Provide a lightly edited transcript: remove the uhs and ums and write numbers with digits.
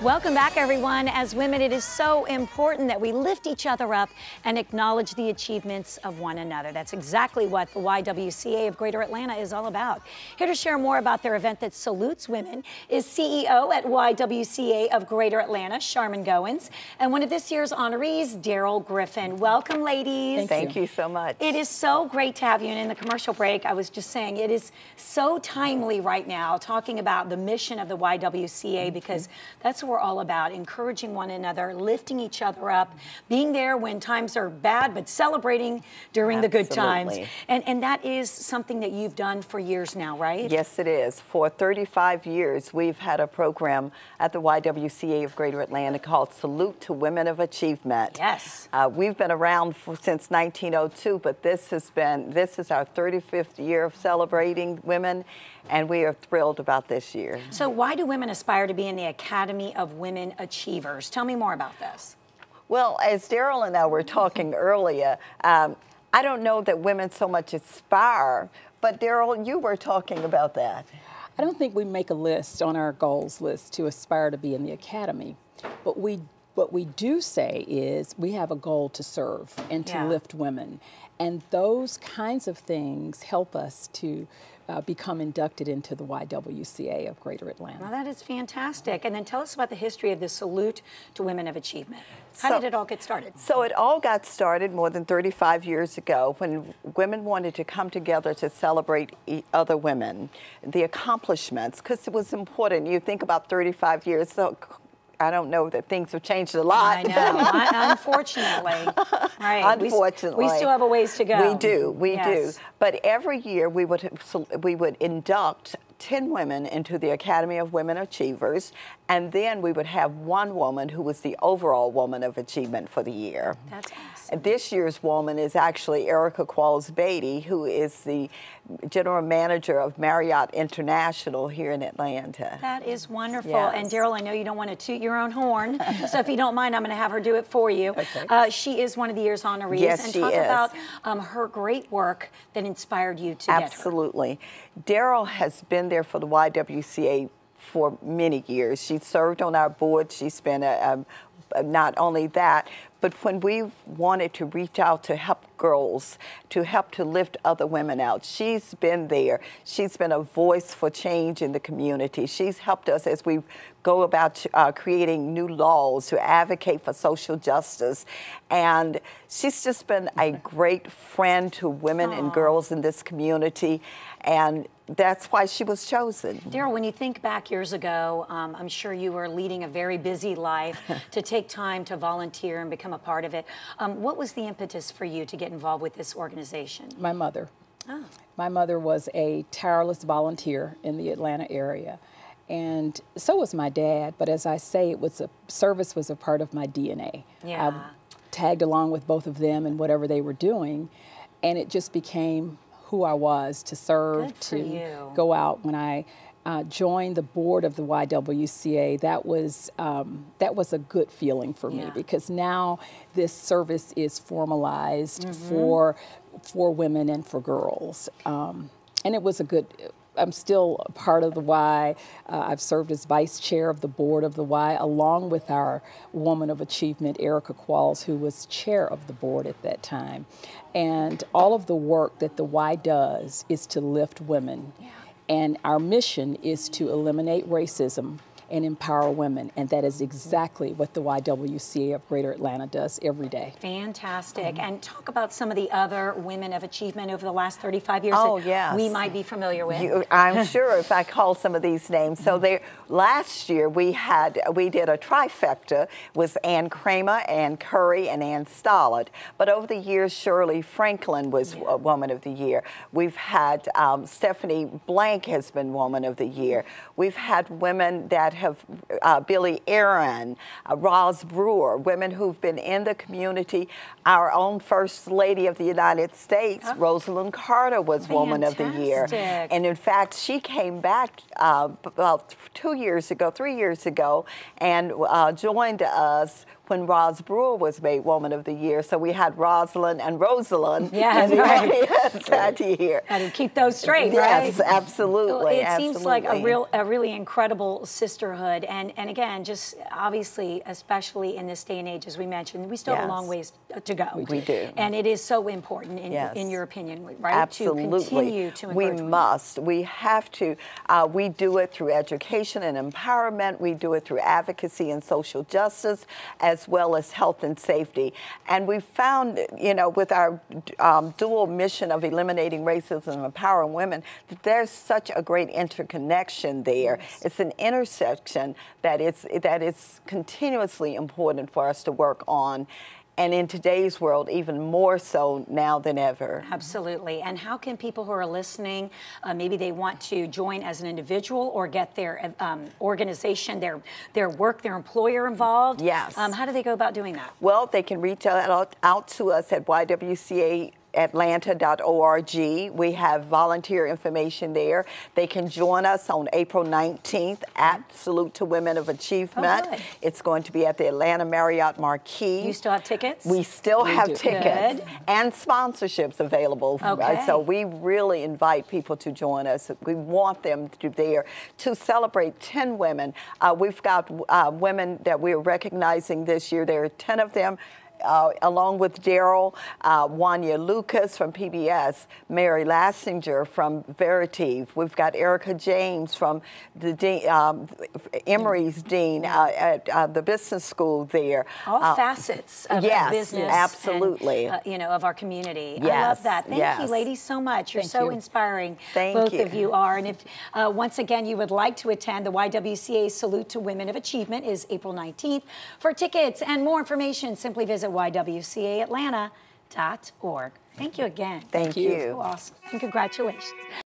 Welcome back, everyone. As women, it is so important that we lift each other up and acknowledge the achievements of one another. That's exactly what the YWCA of Greater Atlanta is all about. Here to share more about their event that salutes women is CEO at YWCA of Greater Atlanta, Charmin Goins, and one of this year's honorees, Daryl Griffin. Welcome, ladies. Thank you so much. It is so great to have you. And in the commercial break, I was just saying it is so timely right now, talking about the mission of the YWCA, because that's what we're all about, encouraging one another, lifting each other up, being there when times are bad, but celebrating during the good times. And that is something that you've done for years now, right? Yes, it is. For 35 years, we've had a program at the YWCA of Greater Atlanta called Salute to Women of Achievement. Yes. We've been around since 1902, but this is our 35th year of celebrating women, and we are thrilled about this year. So why do women aspire to be in the Academy of Women Achievers? Tell me more about this. Well, as Daryl and I were talking earlier, I don't know that women so much aspire, but Daryl, you were talking about that. I don't think we make a list on our goals list to aspire to be in the Academy, but what we do say is we have a goal to serve and to lift women, and those kinds of things help us to become inducted into the YWCA of Greater Atlanta. Well, that is fantastic. And then tell us about the history of the Salute to Women of Achievement. How did it all get started? So it all got started more than 35 years ago when women wanted to come together to celebrate other women, the accomplishments, because it was important. You think about 35 years, so I don't know that things have changed a lot. I know, unfortunately. Right. Unfortunately. We still have a ways to go. We do, we do. But every year we would induct 10 women into the Academy of Women Achievers, and then we would have one woman who was the overall Woman of Achievement for the year. That's awesome. This year's woman is actually Erica Qualls-Beatty, who is the General Manager of Marriott International here in Atlanta. That is wonderful. Yes. And Daryl, I know you don't want to toot your own horn, so if you don't mind, I'm going to have her do it for you. Okay. She is one of the year's honorees. Yes, and she talk is. about her great work that inspired you to get her. Absolutely. Daryl has been there for the YWCA for many years. She served on our board. She's been not only that, but when we wanted to reach out to help girls, to help to lift other women out, she's been there. She's been a voice for change in the community. She's helped us as we go about creating new laws to advocate for social justice. And she's just been a great friend to women and girls in this community. And that's why she was chosen. Daryl, when you think back years ago, I'm sure you were leading a very busy life to take time to volunteer and become a part of it. What was the impetus for you to get involved with this organization? My mother. Oh. My mother was a tireless volunteer in the Atlanta area, and so was my dad. But as I say, service was a part of my DNA. Yeah. I tagged along with both of them in whatever they were doing, and it just became who I was, to serve, to go out. When I joined the board of the YWCA, that was a good feeling for me, because now this service is formalized for women and for girls, and it was a good. I'm still a part of the Y. I've served as vice chair of the board of the Y, along with our Woman of Achievement, Erica Qualls, who was chair of the board at that time. And all of the work that the Y does is to lift women. And our mission is to eliminate racism and empower women, and that is exactly what the YWCA of Greater Atlanta does every day. Fantastic. And talk about some of the other women of achievement over the last 35 years that we might be familiar with. I'm sure if I call some of these names. So last year we did a trifecta with Ann Kramer, Ann Curry, and Ann Stollard. But over the years, Shirley Franklin was Woman of the Year. We've had Stephanie Blank has been Woman of the Year. We've had women that have Billy Aaron, Roz Brewer, women who've been in the community. Our own First Lady of the United States, Rosalyn Carter, was Woman of the Year. And in fact, she came back about 3 years ago, and joined us when Roz Brewer was made Woman of the Year. So we had Rosalyn and Rosalyn. Yes, right. Sat here. And to keep those straight, yes, right? absolutely. It seems like a really incredible sisterhood, and again, just obviously, especially in this day and age, as we mentioned, we still have a long ways to go. We do. And it is so important, in your opinion, right? Absolutely. To continue to encourage women. We must. We have to. We do it through education and empowerment. We do it through advocacy and social justice, as well as health and safety. And we found, with our dual mission of eliminating racism and empowering women, that there's such a great interconnection there. Yes. It's an intersection that is continuously important for us to work on. And in today's world, even more so now than ever. Absolutely. And how can people who are listening, maybe they want to join as an individual or get their organization, their work, their employer involved? Yes. How do they go about doing that? Well, they can reach out to us at YWCA Atlanta.org. We have volunteer information there. They can join us on April 19th at Salute to Women of Achievement. Oh, good. It's going to be at the Atlanta Marriott Marquis. You still have tickets? We still have tickets and sponsorships available. Okay. So we really invite people to join us. We want them to be there to celebrate 10 women. We've got women that we're recognizing this year. There are 10 of them. Along with Daryl, Wanya Lucas from PBS, Mary Lassinger from Veritiv. We've got Erica James from the Emory's Dean at the business school there. All facets of business. Absolutely. And, of our community. Yes, I love that. Thank you, ladies, so much. You're so inspiring. Both of you are. And if, once again, you would like to attend the YWCA Salute to Women of Achievement is April 19th. For tickets and more information, simply visit YWCAAtlanta.org. Thank you again. Thank you. So awesome. And congratulations.